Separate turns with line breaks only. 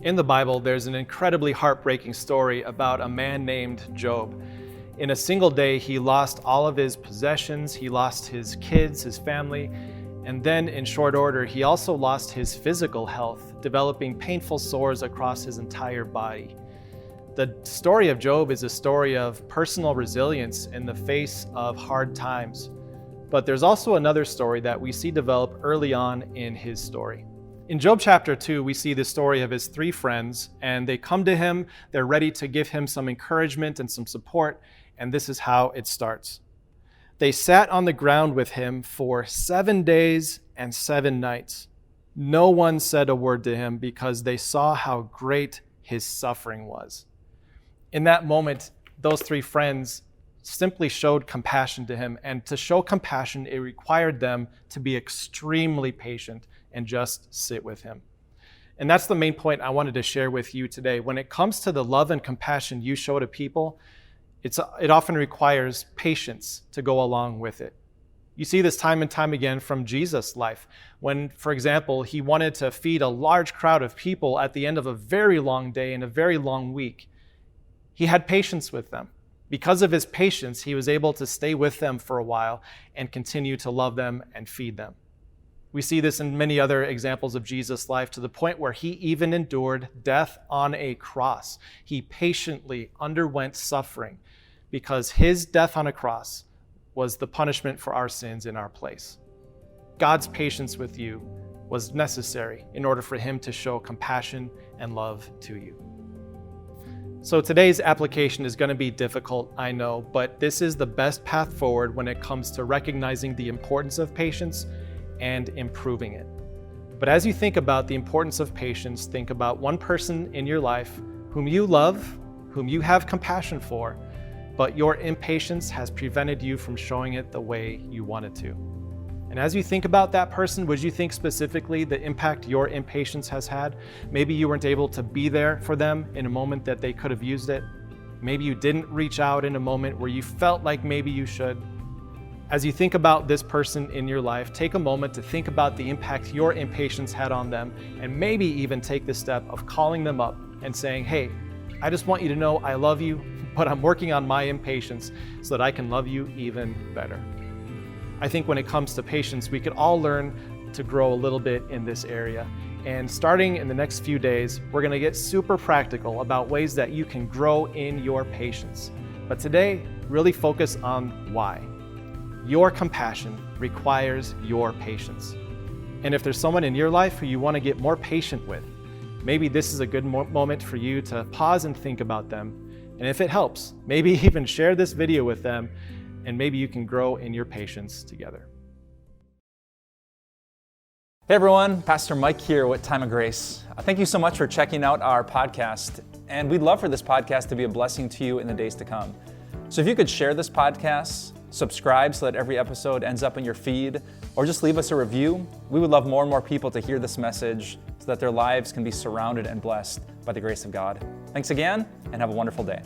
In the Bible, there's an incredibly heartbreaking story about a man named Job. In a single day, he lost all of his possessions, he lost his kids, his family, and then in short order, he also lost his physical health, developing painful sores across his entire body. The story of Job is a story of personal resilience in the face of hard times. But there's also another story that we see develop early on in his story. In Job chapter 2, we see the story of his three friends, and they come to him, they're ready to give him some encouragement and some support, and this is how it starts. They sat on the ground with him for 7 days and 7 nights. No one said a word to him because they saw how great his suffering was. In that moment, those three friends simply showed compassion to him, and to show compassion, it required them to be extremely patient and just sit with him. And that's the main point I wanted to share with you today. When it comes to the love and compassion you show to people, it often requires patience to go along with it. You see this time and time again from Jesus' life. When, for example, he wanted to feed a large crowd of people at the end of a very long day and a very long week, he had patience with them. Because of his patience, he was able to stay with them for a while and continue to love them and feed them. We see this in many other examples of Jesus' life, to the point where he even endured death on a cross. He patiently underwent suffering because his death on a cross was the punishment for our sins in our place. God's patience with you was necessary in order for him to show compassion and love to you. So today's application is going to be difficult, I know, but this is the best path forward when it comes to recognizing the importance of patience and improving it. But as you think about the importance of patience, think about one person in your life whom you love, whom you have compassion for, but your impatience has prevented you from showing it the way you wanted to. And as you think about that person, would you think specifically the impact your impatience has had? Maybe you weren't able to be there for them in a moment that they could have used it. Maybe you didn't reach out in a moment where you felt like maybe you should. As you think about this person in your life, take a moment to think about the impact your impatience had on them, and maybe even take the step of calling them up and saying, hey, I just want you to know I love you, but I'm working on my impatience so that I can love you even better. I think when it comes to patience, we could all learn to grow a little bit in this area. And starting in the next few days, we're going to get super practical about ways that you can grow in your patience. But today, really focus on why. Your compassion requires your patience. And if there's someone in your life who you want to get more patient with, maybe this is a good moment for you to pause and think about them. And if it helps, maybe even share this video with them, and maybe you can grow in your patience together.
Hey everyone, Pastor Mike here with Time of Grace. Thank you so much for checking out our podcast, and we'd love for this podcast to be a blessing to you in the days to come. So if you could share this podcast, subscribe so that every episode ends up in your feed, or just leave us a review. We would love more and more people to hear this message so that their lives can be surrounded and blessed by the grace of God. Thanks again, and have a wonderful day.